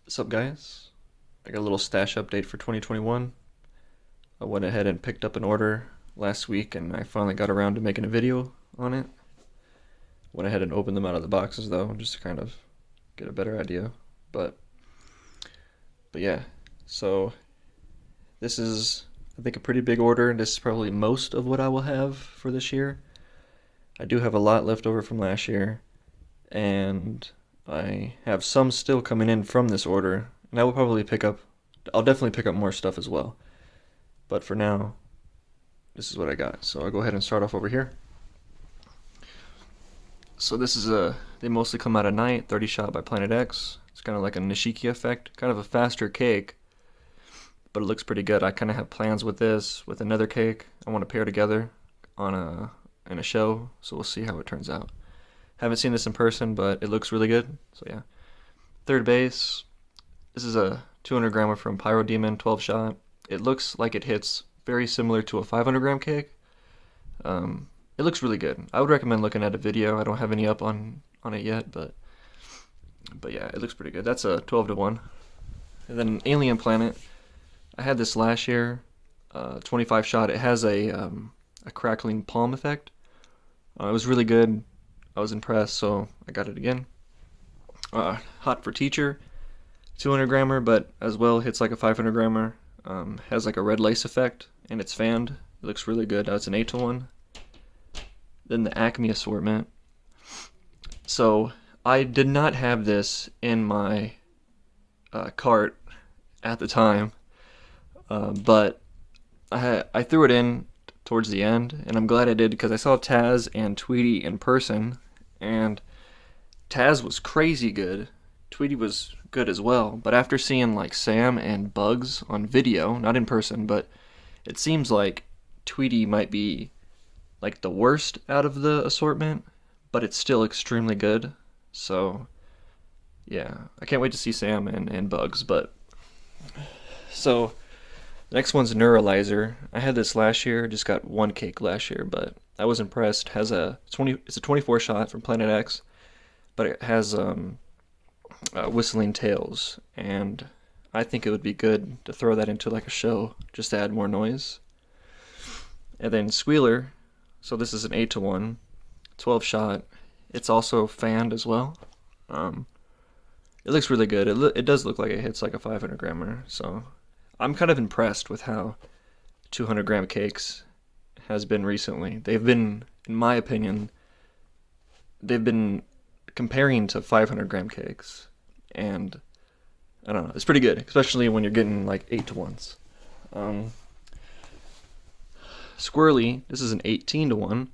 What's up, guys? I got a little stash update for 2021. I went ahead and picked up an order last week and I finally got around to making a video on it. Went ahead and opened them out of the boxes though, just to kind of get a better idea. But yeah, so this is, I think, a pretty big order. This is probably most of what I will have for this year. I do have a lot left over from last year, and I have some still coming in from this order, and I'll definitely pick up more stuff as well. But for now, this is what I got. So I'll go ahead and start off over here. So this is they mostly come out at night, 30 shot by Planet X. It's kind of like a Nishiki effect, kind of a faster cake, but it looks pretty good. I kind of have plans with this, with another cake I want to pair together in a show, so we'll see how it turns out. Haven't seen this in person, but it looks really good, so yeah. Third base, this is a 200 grammer from Pyro 12 shot. It looks like it hits very similar to a 500 gram cake. It looks really good. I would recommend looking at a video. I don't have any up on it yet, but yeah, it looks pretty good. That's a 12-1. And then Alien Planet, I had this last year, 25 shot. It has a crackling palm effect. It was really good. I was impressed, so I got it again. Hot for Teacher, 200 grammer, but as well hits like a 500 grammer. Has like a red lace effect, and it's fanned. It looks really good. It's an 8-1. Then the Acme assortment. So I did not have this in my cart at the time, but I threw it in towards the end, and I'm glad I did because I saw Taz and Tweety in person, and Taz was crazy good. Tweety was good as well, but after seeing like Sam and Bugs on video, not in person, but it seems like Tweety might be like the worst out of the assortment, but it's still extremely good. So yeah, I can't wait to see Sam and Bugs. But so the next one's Neuralizer. I had this last year, just got one cake last year, but I was impressed. It's a 24 shot from Planet X, but it has whistling tails, and I think it would be good to throw that into like a show just to add more noise. And then Squealer, so this is an 8-1, 12 shot. It's also fanned as well. It looks really good. It does look like it hits like a 500 grammer, so I'm kind of impressed with how 200 gram cakes has been recently. They've been, in my opinion, they've been comparing to 500 gram cakes, and I don't know, it's pretty good, especially when you're getting like 8-1s. Squirrely, this is an 18-1.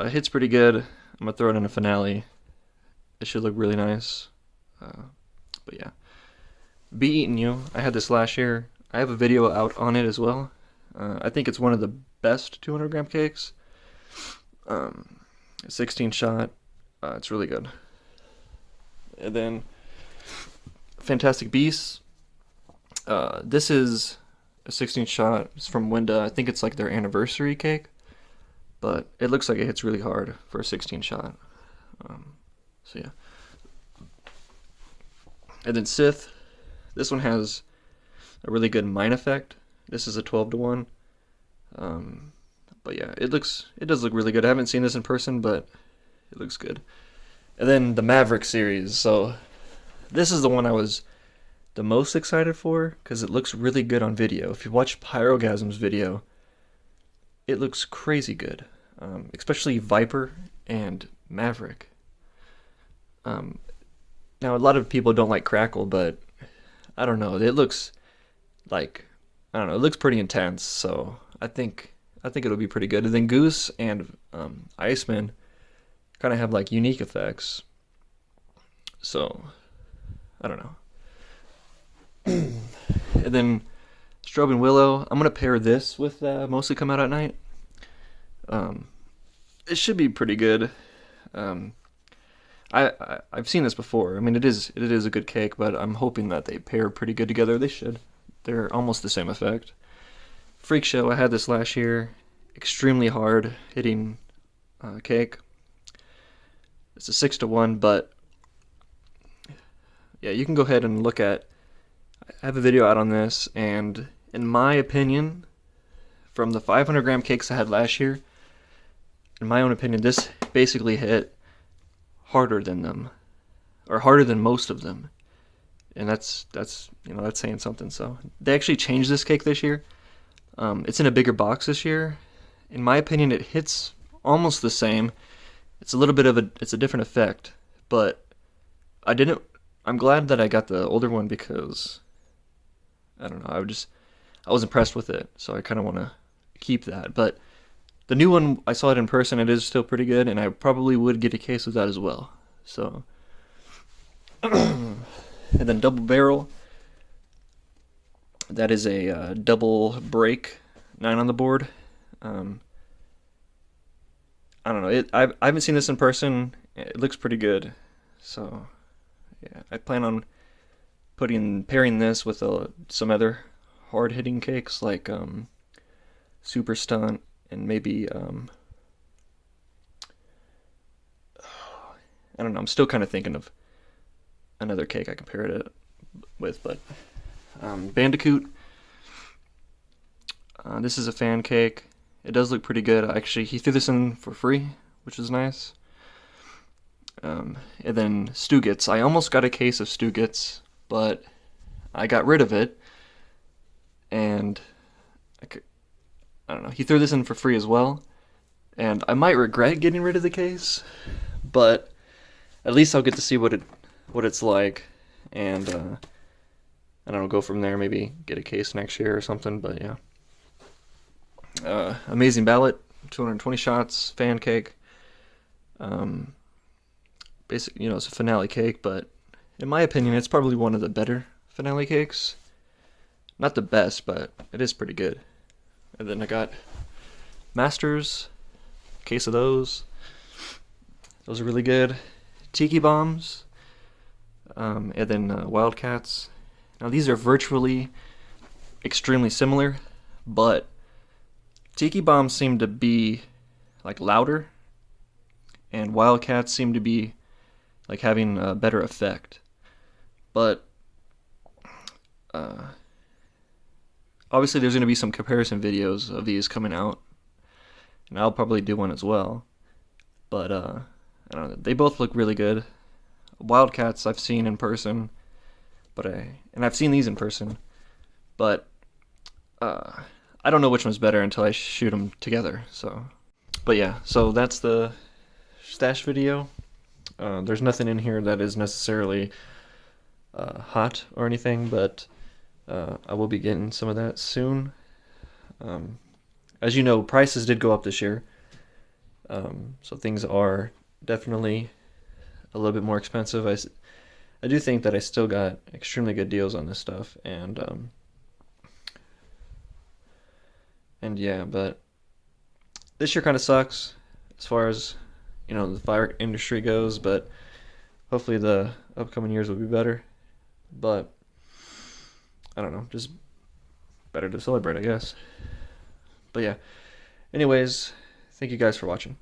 Hits pretty good. I'm gonna throw it in a finale. It should look really nice. But yeah. Be Eating You, I had this last year. I have a video out on it as well. I think it's one of the best 200 gram cakes. 16 shot. It's really good. And then Fantastic Beasts. This is a 16 shot. It's from Winda. I think it's like their anniversary cake, but it looks like it hits really hard for a 16 shot. So yeah. And then Sith. This one has a really good mine effect. This is a 12-1. But yeah, it does look really good. I haven't seen this in person, but it looks good. And then the Maverick series. So this is the one I was the most excited for because it looks really good on video. If you watch Pyrogasm's video, it looks crazy good. Especially Viper and Maverick. Now a lot of people don't like Crackle, but I don't know. It looks like, I don't know, it looks pretty intense, so I think it'll be pretty good. And then Goose and Iceman kind of have like unique effects. So I don't know. And then Strobing Willow, I'm gonna pair this with Mostly Come Out at Night. It should be pretty good. I've seen this before. I mean, it is a good cake, but I'm hoping that they pair pretty good together. They should. They're almost the same effect. Freak Show, I had this last year. Extremely hard hitting cake. It's a 6-1, but yeah, you can go ahead and look at, I have a video out on this, and in my opinion, from the 500 gram cakes I had last year, in my own opinion, this basically hit harder than them, or harder than most of them. And that's saying something. So they actually changed this cake this year. It's in a bigger box this year. In my opinion, it hits almost the same. It's a little bit of it's a different effect, but I'm glad that I got the older one because, I don't know, I was impressed with it, so I kind of want to keep that. But the new one, I saw it in person, it is still pretty good, and I probably would get a case of that as well. So, and then double barrel, that is a double break 9 on the board. I don't know, I haven't seen this in person. It looks pretty good, so yeah, I plan on pairing this with some other hard-hitting cakes like Super Stunt and maybe I don't know. I'm still kind of thinking of another cake I can pair it with, but Bandicoot. This is a fan cake. It does look pretty good. Actually, he threw this in for free, which is nice. And then Stugatz. I almost got a case of Stugatz, but I got rid of it. And I don't know. He threw this in for free as well. And I might regret getting rid of the case, but at least I'll get to see what it's like. And I don't know, go from there. Maybe get a case next year or something. But yeah. Amazing Ballot, 220 shots, fan cake. Basically, it's a finale cake, but in my opinion, it's probably one of the better finale cakes. Not the best, but it is pretty good. And then I got Masters, case of those. Those are really good. Tiki Bombs, and then Wildcats. Now these are virtually extremely similar, but Tiki Bombs seem to be like louder, and Wildcats seem to be like having a better effect. But obviously there's going to be some comparison videos of these coming out, and I'll probably do one as well. But I don't know, they both look really good. Wildcats I've seen in person, and I've seen these in person, but I don't know which one's better until I shoot them together. So, but yeah, so that's the stash video. There's nothing in here that is necessarily hot or anything, but I will be getting some of that soon. As you know, prices did go up this year, so things are definitely a little bit more expensive. I do think that I still got extremely good deals on this stuff, and yeah, but this year kind of sucks as far as the fire industry goes, but hopefully the upcoming years will be better. But I don't know, just better to celebrate, I guess. But yeah, anyways, thank you guys for watching.